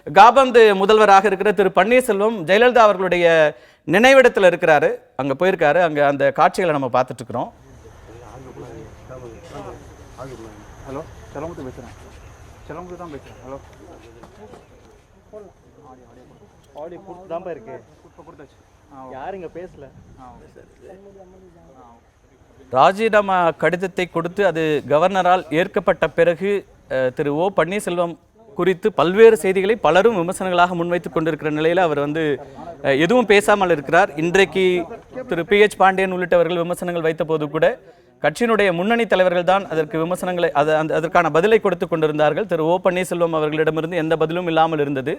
காபந்து முதல்வராக இருக்கிற திரு பன்னீர்செல்வம் ஜெயலலிதா அவர்களுடைய நினைவிடத்தில் இருக்கிறாரு. அங்க போயிருக்காரு. அங்க அந்த காட்சிகளை நம்ம பார்த்துட்டு இருக்கிறோம். ஹலோ, செலமுத்து பேசுறேன். செலமுத்து தான் பேசுறேன். ஹலோ, ஆடியோ கொடுத்துதான்ப்பா இருக்கு. கொடுத்தாச்சு. யாருங்க பேசல. ராஜினாமா கடிதத்தை கொடுத்து அது கவர்னரால் ஏற்கப்பட்ட பிறகு திரு ஓ பன்னீர்செல்வம் குறித்து பல்வேறு செய்திகளை பலரும் விமர்சனங்களாக முன்வைத்துக் கொண்டிருக்கிற நிலையில் அவர் எதுவும் பேசாமல் இருக்கிறார். இன்றைக்கு திரு PH பாண்டியன் உள்ளிட்டவர்கள் விமர்சனங்கள் வைத்த போது கூட கட்சியினுடைய முன்னணி தலைவர்கள் தான் அதற்கு விமர்சனங்களை அதற்கான பதிலை கொடுத்து கொண்டிருந்தார்கள். திரு ஓ பன்னீர்செல்வம் அவர்களிடமிருந்து எந்த பதிலும் இல்லாமல் இருந்தது.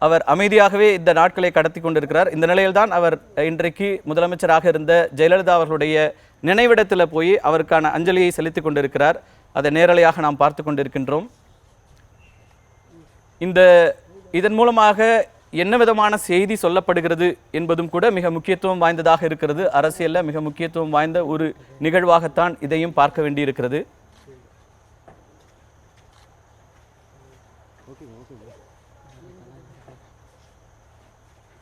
அவர் அமைதியாகவே இந்த நாட்களை கடத்தி கொண்டிருக்கிறார். இந்த நிலையில்தான் அவர் இன்றைக்கு முதலமைச்சராக இருந்த ஜெயலலிதா அவர்களுடைய நினைவிடத்தில் போய் அவருக்கான அஞ்சலியை செலுத்திக் கொண்டிருக்கிறார். அதை நேரலையாக நாம் பார்த்து கொண்டிருக்கின்றோம். இதன் மூலமாக என்ன விதமான செய்தி சொல்லப்படுகிறது என்பதும் கூட மிக முக்கியத்துவம் வாய்ந்ததாக இருக்கிறது. அரசியலில் மிக முக்கியத்துவம் வாய்ந்த ஒரு நிகழ்வாகத்தான் இதையும் பார்க்க வேண்டியிருக்கிறது.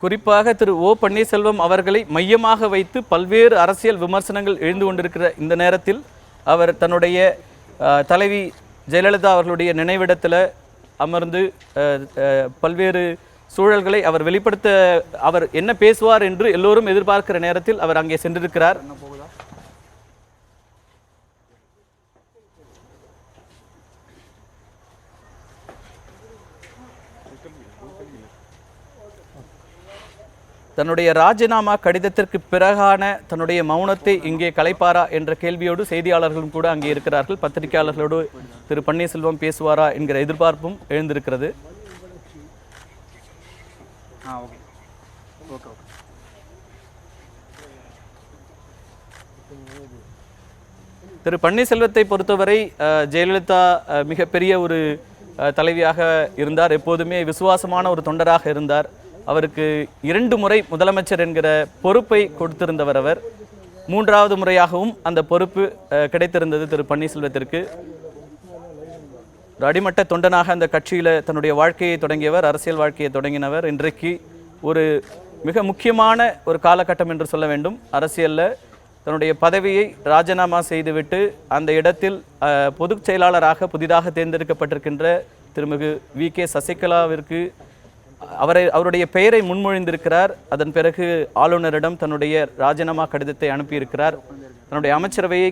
குறிப்பாக திரு ஓ பன்னீர்செல்வம் அவர்களை மையமாக வைத்து பல்வேறு அரசியல் விமர்சனங்கள் எழுந்து கொண்டிருக்கிற இந்த நேரத்தில் அவர் தன்னுடைய தலைவி ஜெயலலிதா அவர்களுடைய நினைவிடத்தில் அமர்ந்து பல்வேறு சூழல்களை அவர் வெளிப்படுத்த அவர் என்ன பேசுவார் என்று எல்லோரும் எதிர்பார்க்கிற நேரத்தில் அவர் அங்கே சென்றிருக்கிறார். தன்னுடைய ராஜினாமா கடிதத்திற்கு பிறகான தன்னுடைய மௌனத்தை இங்கே கலைப்பாரா என்ற கேள்வியோடு செய்தியாளர்களும் கூட அங்கே இருக்கிறார்கள். பத்திரிகையாளர்களோடு திரு பன்னீர்செல்வம் பேசுவாரா என்கிற எதிர்பார்ப்பும் எழுந்திருக்கிறது. திரு பன்னீர்செல்வத்தை பொறுத்தவரை ஜெயலலிதா மிகப்பெரிய ஒரு தலைவியாக இருந்தார். எப்போதுமே விசுவாசமான ஒரு தொண்டராக இருந்தார். அவருக்கு 2 முறை முதலமைச்சர் என்கிற பொறுப்பை கொடுத்திருந்தவர். அவர் 3வது முறையாகவும் அந்த பொறுப்பு கிடைத்திருந்தது திரு பன்னீர்செல்வத்திற்கு. ஒரு அடிமட்ட தொண்டனாக அந்த கட்சியில் தன்னுடைய வாழ்க்கையை தொடங்கியவர், அரசியல் வாழ்க்கையை தொடங்கினவர். இன்றைக்கு ஒரு மிக முக்கியமான ஒரு காலகட்டம் என்று சொல்ல வேண்டும். அரசியலில் தன்னுடைய பதவியை ராஜினாமா செய்துவிட்டு அந்த இடத்தில் பொதுச் செயலாளராக புதிதாக தேர்ந்தெடுக்கப்பட்டிருக்கின்ற திருமிகு VK சசிகலாவிற்கு அவருடைய பெயரை முன்மொழிந்திருக்கிறார். அதன் பிறகு ஆளுநரிடம் தன்னுடைய ராஜினாமா கடிதத்தை அனுப்பியிருக்கிறார். தன்னுடைய அமைச்சரவையை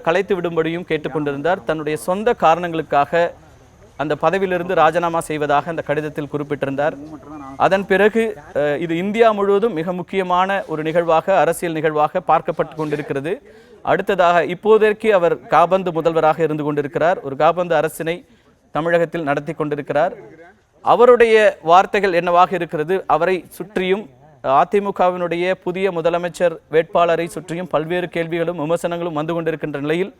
கலைத்து விடும்படியும் கேட்டுக்கொண்டிருந்தார். தன்னுடைய சொந்த காரணங்களுக்காக அந்த பதவியிலிருந்து ராஜினாமா செய்வதாக அந்த கடிதத்தில் குறிப்பிட்டிருந்தார். அதன் பிறகு இது இந்தியா முழுவதும் மிக முக்கியமான ஒரு நிகழ்வாக, அரசியல் நிகழ்வாக பார்க்கப்பட்டு கொண்டிருக்கிறது. அடுத்ததாக இப்போதைக்கு அவர் காபந்து முதல்வராக இருந்து கொண்டிருக்கிறார். ஒரு காபந்து அரசினை தமிழகத்தில் நடத்தி கொண்டிருக்கிறார். அவருடைய வார்த்தைகள் என்னவாக இருக்கிறது? அவரை சுற்றியும் அதிமுகவினுடைய புதிய முதலமைச்சர் வேட்பாளரை சுற்றியும் பல்வேறு கேள்விகளும் விமர்சனங்களும் வந்து கொண்டிருக்கின்ற நிலையில்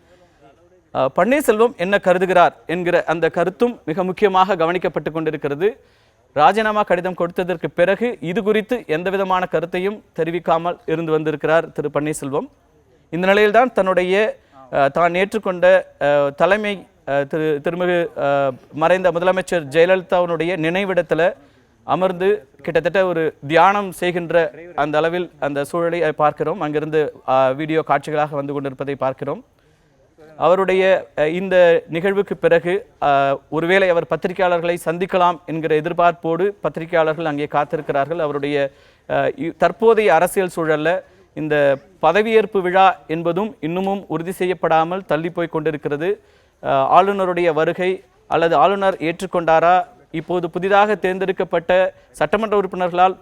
பன்னீர்செல்வம் என்ன கருதுகிறார் என்கிற அந்த கருத்தும் மிக முக்கியமாக கவனிக்கப்பட்டு கொண்டிருக்கிறது. ராஜினாமா கடிதம் கொடுத்ததற்கு பிறகு இது குறித்து எந்த விதமான கருத்தையும் தெரிவிக்காமல் இருந்து வந்திருக்கிறார் திரு பன்னீர்செல்வம். இந்த நிலையில்தான் தன்னுடைய தான் ஏற்றுக்கொண்ட தலைமை திருமிகு மறைந்த முதலமைச்சர் ஜெயலலிதாவுடைய நினைவிடத்தில் அமர்ந்து கிட்டத்தட்ட ஒரு தியானம் செய்கின்ற அந்த அளவில் அந்த சூழலை பார்க்கிறோம். அங்கிருந்து வீடியோ காட்சிகளாக வந்து கொண்டிருப்பதை பார்க்கிறோம். அவருடைய இந்த நிகழ்வுக்கு பிறகு ஒருவேளை அவர் பத்திரிகையாளர்களை சந்திக்கலாம் என்கிற எதிர்பார்ப்போடு பத்திரிகையாளர்கள் அங்கே காத்திருக்கிறார்கள். அவருடைய தற்போதைய அரசியல் சூழல்ல இந்த பதவியேற்பு விழா என்பதும் இன்னமும் உறுதி செய்யப்படாமல் தள்ளி போய் கொண்டிருக்கிறது. ஆளுநருடைய வருகை அல்லது ஆளுநர் ஏற்றுக்கொண்டாரா, இப்போது புதிதாக தேர்ந்தெடுக்கப்பட்ட சட்டமன்ற உறுப்பினர்களால்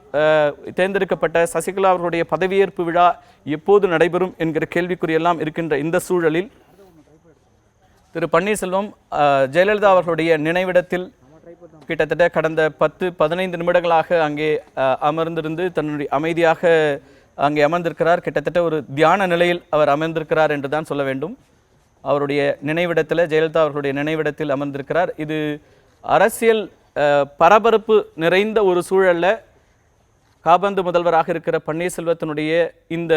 தேர்ந்தெடுக்கப்பட்ட சசிகலா அவர்களுடைய பதவியேற்பு விழா எப்போது நடைபெறும் என்கிற கேள்விக்குறியெல்லாம் இருக்கின்ற இந்த சூழலில் திரு பன்னீர்செல்வம் ஜெயலலிதா அவர்களுடைய நினைவிடத்தில் கிட்டத்தட்ட கடந்த 10-15 நிமிடங்களாக அங்கே அமர்ந்திருந்து தன்னுடைய அமைதியாக அங்கே அமர்ந்திருக்கிறார். கிட்டத்தட்ட ஒரு தியான நிலையில் அவர் அமர்ந்திருக்கிறார் என்று தான் சொல்ல வேண்டும். அவருடைய நினைவிடத்தில், ஜெயலலிதா அவர்களுடைய நினைவிடத்தில் அமர்ந்திருக்கிறார். இது அரசியல் பரபரப்பு நிறைந்த ஒரு சூழல்ல காபந்து முதல்வராக இருக்கிற பன்னீர்செல்வத்தினுடைய இந்த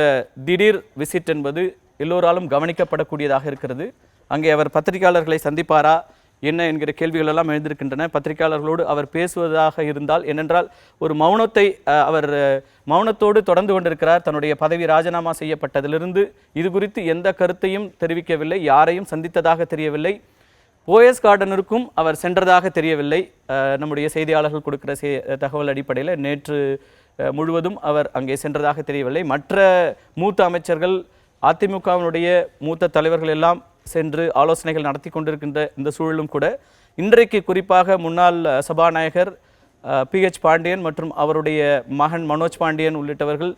திடீர் விசிட் என்பது எல்லோராலும் கவனிக்கப்படக்கூடியதாக இருக்கிறது. அங்கே அவர் பத்திரிகையாளர்களை சந்திப்பாரா என்ன என்கிற கேள்விகள் எல்லாம் எழுந்திருக்கின்றன. பத்திரிகையாளர்களோடு அவர் பேசுவதாக இருந்தால், ஏனென்றால் ஒரு மௌனத்தை அவர் மௌனத்தோடு தொடர்ந்து கொண்டிருக்கிறார். தன்னுடைய பதவி ராஜினாமா செய்யப்பட்டதிலிருந்து இது குறித்து எந்த கருத்தையும் தெரிவிக்கவில்லை, யாரையும் சந்தித்ததாக தெரியவில்லை. போயஸ் கார்டனருக்கும் அவர் சென்றதாக தெரியவில்லை. நம்முடைய செய்தியாளர்கள் கொடுக்கிற தகவல் அடிப்படையில் நேற்று முழுவதும் அவர் அங்கே சென்றதாக தெரியவில்லை. மற்ற மூத்த அமைச்சர்கள், அதிமுகவினுடைய மூத்த தலைவர்கள் எல்லாம் சென்று ஆலோசனைகள் நடத்தி கொண்டிருக்கின்ற இந்த சூழலும் கூட இன்றைக்கு குறிப்பாக முன்னாள் சபாநாயகர் PH பாண்டியன் மற்றும் அவருடைய மகன் மனோஜ் பாண்டியன் உள்ளிட்டவர்கள்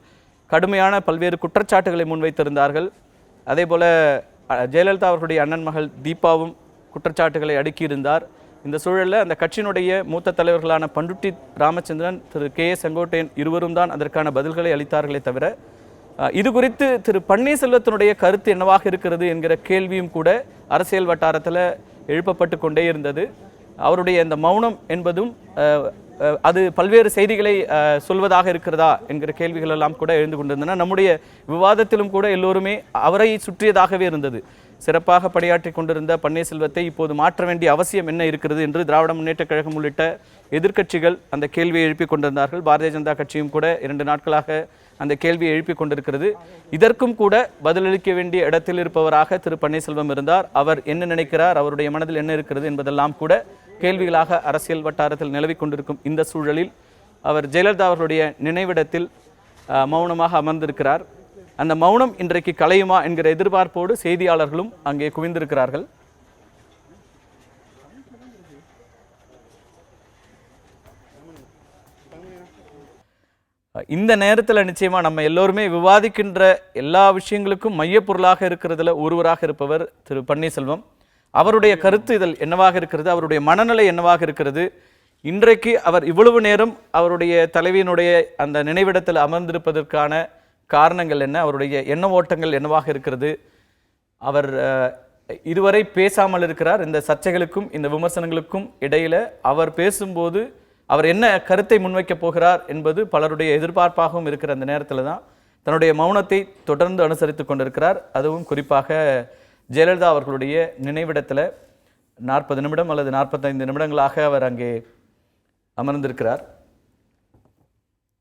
கடுமையான பல்வேறு குற்றச்சாட்டுகளை முன்வைத்திருந்தார்கள். அதே போல ஜெயலலிதா அவர்களுடைய அண்ணன் மகள் தீபாவும் குற்றச்சாட்டுகளை அடுக்கியிருந்தார். இந்த சூழலில் அந்த கட்சியினுடைய மூத்த தலைவர்களான பண்டுட்டி ராமச்சந்திரன், திரு KA செங்கோட்டையன் இருவரும் தான் அதற்கான பதில்களை அளித்தார்களே தவிர இது குறித்து திரு பன்னீர்செல்வத்தினுடைய கருத்து என்னவாக இருக்கிறது என்கிற கேள்வியும் கூட அரசியல் வட்டாரத்தில் எழுப்பப்பட்டு கொண்டே இருந்தது. அவருடைய இந்த மௌனம் என்பதும் அது பல்வேறு செய்திகளை சொல்வதாக இருக்கிறதா என்கிற கேள்விகள் எல்லாம் கூட எழுந்து கொண்டிருந்தன. நம்முடைய விவாதத்திலும் கூட எல்லோருமே அவரை சுற்றியதாகவே இருந்தது. சிறப்பாக பணியாற்றி கொண்டிருந்த பன்னீர்செல்வத்தை இப்போது மாற்ற வேண்டிய அவசியம் என்ன இருக்கிறது என்று திராவிட முன்னேற்றக் கழகம் உள்ளிட்ட எதிர்க்கட்சிகள் அந்த கேள்வியை எழுப்பிக் கொண்டிருந்தார்கள். பாரதிய ஜனதா கட்சியும் கூட 2 நாட்களாக அந்த கேள்வியை எழுப்பிக் கொண்டிருக்கிறது. இதற்கும் கூட பதிலளிக்க வேண்டிய இடத்தில் இருப்பவராக திரு பன்னீர்செல்வம் இருந்தார். அவர் என்ன நினைக்கிறார், அவருடைய மனதில் என்ன இருக்கிறது என்பதெல்லாம் கூட கேள்விகளாக அரசியல் வட்டாரத்தில் நிலவிக் கொண்டிருக்கும் இந்த சூழலில் அவர் ஜெயலலிதா அவர்களுடைய நினைவிடத்தில் மௌனமாக அமர்ந்திருக்கிறார். அந்த மௌனம் இன்றைக்கு கலையுமா என்கிற எதிர்பார்ப்போடு செய்தியாளர்களும் அங்கே குவிந்திருக்கிறார்கள். இந்த நேரத்தில் நிச்சயமா நம்ம எல்லோருமே விவாதிக்கின்ற எல்லா விஷயங்களுக்கும் மையப்பொருளாக இருக்கிறதுல ஒருவராக இருப்பவர் திரு பன்னீர்செல்வம். அவருடைய கருத்து இதில் என்னவாக இருக்கிறது, அவருடைய மனநிலை என்னவாக இருக்கிறது, இன்றைக்கு அவர் இவ்வளவு நேரம் அவருடைய தலைவியினுடைய அந்த நினைவிடத்தில் அமர்ந்திருப்பதற்கான காரணங்கள் என்ன, அவருடைய எண்ண ஓட்டங்கள் என்னவாக இருக்கிறது, அவர் இதுவரை பேசாமல் இருக்கிறார். இந்த சர்ச்சைகளுக்கும் இந்த விமர்சனங்களுக்கும் இடையில அவர் பேசும்போது அவர் என்ன கருத்தை முன்வைக்கப் போகிறார் என்பது பலருடைய எதிர்பார்ப்பாகவும் இருக்கிற அந்த நேரத்தில் தான் தன்னுடைய மௌனத்தை தொடர்ந்து அனுசரித்து கொண்டிருக்கிறார். அதுவும் குறிப்பாக ஜெயலலிதா அவர்களுடைய நினைவிடத்தில் 40 நிமிடம் அல்லது 45 நிமிடங்களாக அவர் அங்கே அமர்ந்திருக்கிறார்.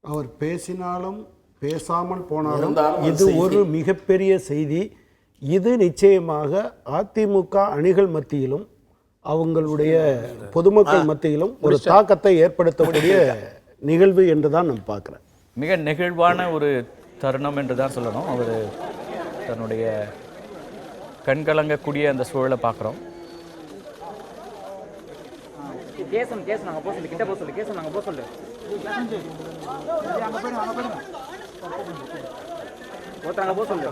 அவர் பேசினாலும் பேசாமல் போனாலும் இது ஒரு மிகப்பெரிய செய்தி. இது நிச்சயமாக அதிமுக அணிகள் மத்தியிலும் அவங்களுடைய பொதுமக்கள் மத்தியிலும் ஒரு தாக்கத்தை ஏற்படுத்தக்கூடிய நிகழ்வு என்று தான் நான் பார்க்குறேன். மிக நெகிழ்வான ஒரு தருணம் என்று தான் சொல்லணும். அவர் தன்னுடைய கண்கலங்கக்கூடிய அந்த சூழலை பார்க்குறோம். கேசன் நாங்கள் போக சொல்லு, கிட்ட போக சொல்லு, கேசன் நாங்கள் போக சொல்லு. ஒருத்தர் அங்கே போக சொல்லு.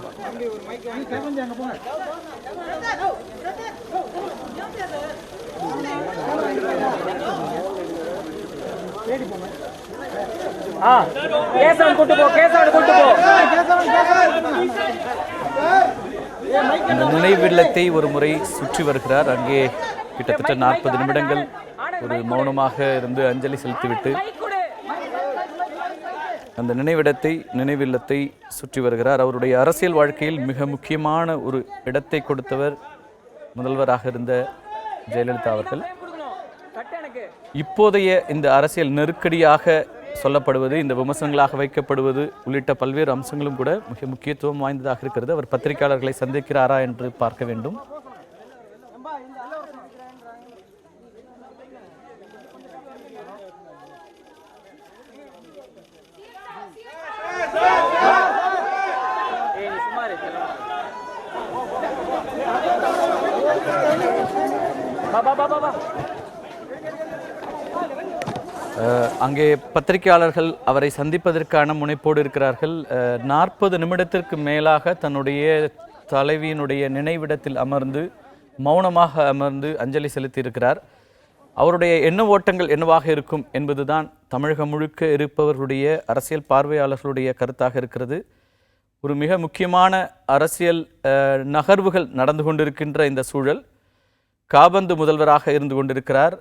கேசவன் கூட்டு போ, கேசவன் கூட்டு போ. இந்த நினைவில்லத்தை ஒரு முறை சுற்றி வருகிறார். அங்கே கிட்டத்தட்ட 40 நிமிடங்கள் ஒரு மௌனமாக இருந்து அஞ்சலி செலுத்திவிட்டு அந்த நினைவில்லத்தை சுற்றி வருகிறார். அவருடைய அரசியல் வாழ்க்கையில் மிக முக்கியமான ஒரு இடத்தை கொடுத்தவர் முதல்வராக இருந்த ஜெயலலிதா அவர்கள். இப்போதைய இந்த அரசியல் நெருக்கடியாக சொல்லப்படுவது, இந்த விமர்சனங்களாக வைக்கப்படுவது உள்ளிட்ட பல்வேறு அம்சங்களும் கூட மிக முக்கியத்துவம் வாய்ந்ததாக இருக்கிறது. அவர் பத்திரிகையாளர்களை சந்திக்கிறாரா என்று பார்க்க வேண்டும். அங்கே பத்திரிகையாளர்கள் அவரை சந்திப்பதற்கான முனைப்போடு இருக்கிறார்கள். 40 நிமிடத்திற்கு மேலாக தன்னுடைய தலைவியினுடைய நினைவிடத்தில் அமர்ந்து மௌனமாக அமர்ந்து அஞ்சலி செலுத்தி இருக்கிறார். அவருடைய எண்ண ஓட்டங்கள் என்னவாக இருக்கும் என்பதுதான் தமிழகம் முழுக்க இருப்பவர்களுடைய அரசியல் பார்வையாளர்களுடைய கருத்தாக இருக்கிறது. ஒரு மிக முக்கியமான அரசியல் நகர்வுகள் நடந்து கொண்டிருக்கின்ற இந்த சூழல் காபந்து முதல்வராக இருந்து கொண்டிருக்கிறார்.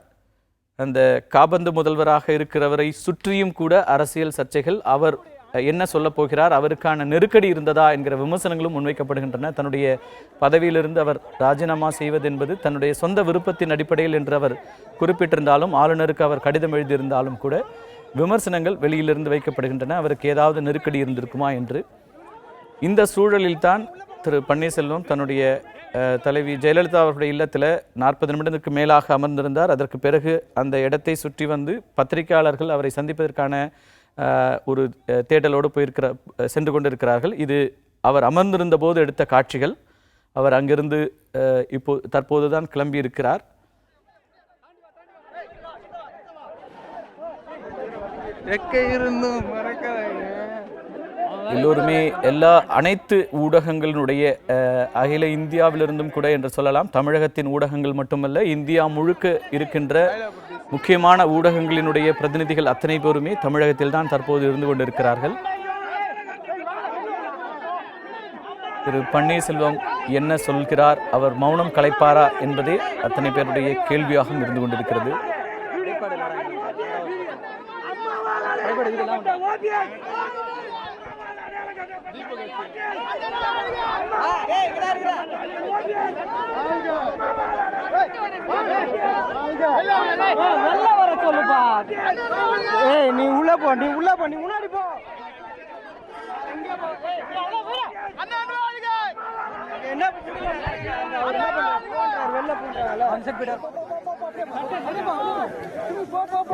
அந்த காபந்து முதல்வராக இருக்கிறவரை சுற்றியும் கூட அரசியல் சர்ச்சைகள். அவர் என்ன சொல்லப் போகிறார், அவருக்கான நெருக்கடி இருந்ததா என்கிற விமர்சனங்களும் முன்வைக்கப்படுகின்றன. தன்னுடைய பதவியிலிருந்து அவர் ராஜினாமா செய்வது என்பது தன்னுடைய சொந்த விருப்பத்தின் அடிப்படையில் என்று அவர் குறிப்பிட்டிருந்தாலும், ஆளுநருக்கு அவர் கடிதம் எழுதியிருந்தாலும் கூட விமர்சனங்கள் வெளியிலிருந்து வைக்கப்படுகின்றன. அவருக்கு ஏதாவது நெருக்கடி இருந்திருக்குமா என்று. இந்த சூழலில்தான் திரு பன்னீர்செல்வம் தன்னுடைய தலைவி ஜெயலலிதா அவர்களுடைய இல்லத்தில் 40 நிமிடத்துக்கு மேலாக அமர்ந்திருந்தார். அதற்கு பிறகு அந்த இடத்தை சுற்றி வந்து பத்திரிகையாளர்கள் அவரை சந்திப்பதற்கான ஒரு தேடலோடு சென்று கொண்டிருக்கிறார்கள். இது அவர் அமர்ந்திருந்த போது எடுத்த காட்சிகள். அவர் அங்கிருந்து தற்போதுதான் கிளம்பி இருக்கிறார். எல்லோருமே அனைத்து ஊடகங்களினுடைய அகில இந்தியாவிலிருந்தும் கூட என்று சொல்லலாம், தமிழகத்தின் ஊடகங்கள் மட்டுமல்ல, இந்தியா முழுக்க இருக்கின்ற முக்கியமான ஊடகங்களினுடைய பிரதிநிதிகள் அத்தனை பேருமே தமிழகத்தில் தான் தற்போது இருந்து கொண்டிருக்கிறார்கள். திரு பன்னீர்செல்வம் என்ன சொல்கிறார், அவர் மௌனம் கலைப்பாரா என்பதே அத்தனை பேருடைய கேள்வியாக இருந்து கொண்டிருக்கிறது. நீ உள்ள போ, நீ முன்னாடி போ.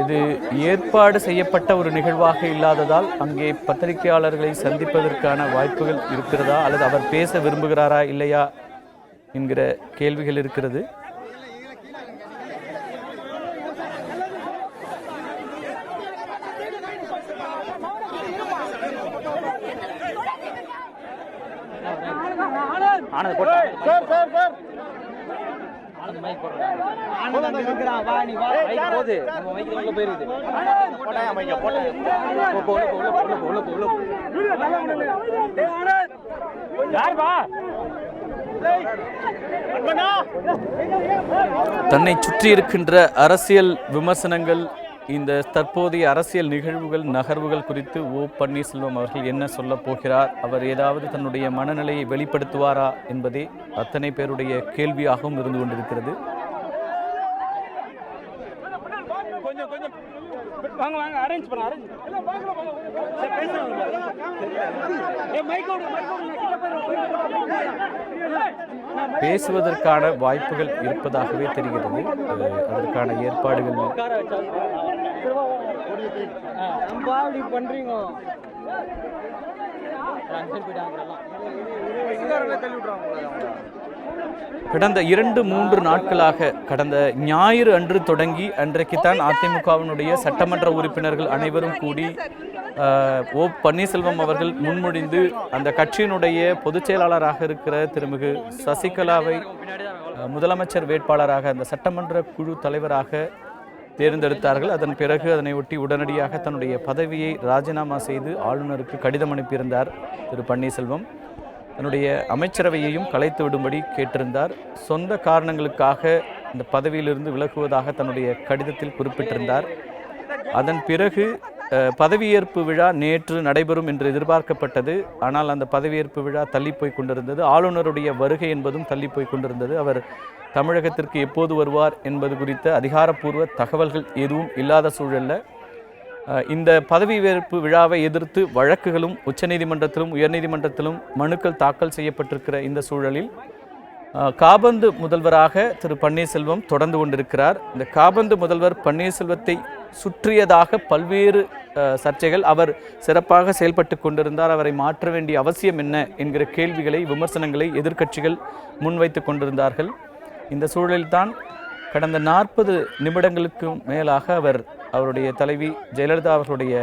இது ஏற்பாடு செய்யப்பட்ட ஒரு நிகழ்வாக இல்லாததால் அங்கே பத்திரிகையாளர்களை சந்திப்பதற்கான வாய்ப்புகள் இருக்கிறதா, அல்லது அவர் பேச விரும்புகிறாரா இல்லையா என்கிற கேள்விகள் இருக்கிறது. தன்னை சுற்றி இருக்கின்ற அரசியல் விமர்சனங்கள், இந்த தற்போதைய அரசியல் நிகழ்வுகள் நகர்வுகள் குறித்து பன்னீர்செல்வம் அவர்கள் என்ன சொல்ல போகிறார், அவர் ஏதாவது தன்னுடைய மனநிலையை வெளிப்படுத்துவாரா என்பதே அத்தனை பேருடைய கேள்வியாகவும் இருந்து கொண்டிருக்கிறது. பேசுவதற்கான வாய்ப்புகள் இருப்பதாகவே தெரிகிறது. அதற்கான ஏற்பாடுகள் கடந்த 2-3 நாட்களாக, கடந்த ஞாயிறு அன்று தொடங்கி அன்றைக்குத்தான் அதிமுகவினுடைய சட்டமன்ற உறுப்பினர்கள் அனைவரும் கூடி பன்னீர்செல்வம் அவர்கள் முன்மொழிந்து அந்த கட்சியினுடைய பொதுச் செயலாளராக இருக்கிற திருமிகு சசிகலாவை முதலமைச்சர் வேட்பாளராக, அந்த சட்டமன்ற குழு தலைவராக தேர்ந்தெடுத்தார்கள். அதன் பிறகு அதனை ஒட்டி உடனடியாக தன்னுடைய பதவியை ராஜினாமா செய்து ஆளுநருக்கு கடிதம் அனுப்பியிருந்தார் திரு பன்னீர்செல்வம். தன்னுடைய அமைச்சரவையையும் கலைத்து விடும்படி கேட்டிருந்தார். சொந்த காரணங்களுக்காக இந்த பதவியிலிருந்து விலகுவதாக தன்னுடைய கடிதத்தில் குறிப்பிட்டிருந்தார். அதன் பிறகு பதவியேற்பு விழா நேற்று நடைபெறும் என்று எதிர்பார்க்கப்பட்டது. ஆனால் அந்த பதவியேற்பு விழா தள்ளிப்போய் கொண்டிருந்தது. ஆளுநருடைய வருகை என்பதும் தள்ளிப்போய் கொண்டிருந்தது. அவர் தமிழகத்திற்கு எப்போது வருவார் என்பது குறித்த அதிகாரப்பூர்வ தகவல்கள் எதுவும் இல்லாத சூழலில் இந்த பதவியேற்பு விழாவை எதிர்த்து வழக்குகளும் உச்சநீதிமன்றத்திலும் உயர்நீதிமன்றத்திலும் மனுக்கள் தாக்கல் செய்யப்பட்டிருக்கிற இந்த சூழலில் காபந்து முதல்வராக திரு பன்னீர்செல்வம் தொடர்ந்து கொண்டிருக்கிறார். இந்த காபந்து முதல்வர் பன்னீர்செல்வத்தை சுற்றியதாக பல்வேறு சர்ச்சைகள், அவர் சிறப்பாக செயல்பட்டு கொண்டிருந்தார், அவரை மாற்ற வேண்டிய அவசியம் என்ன என்கிற கேள்விகளை, விமர்சனங்களை எதிர்க்கட்சிகள் முன்வைத்து கொண்டிருந்தார்கள். இந்த சூழலில்தான் கடந்த 40 நிமிடங்களுக்கு மேலாக அவருடைய தலைவி ஜெயலலிதா அவர்களுடைய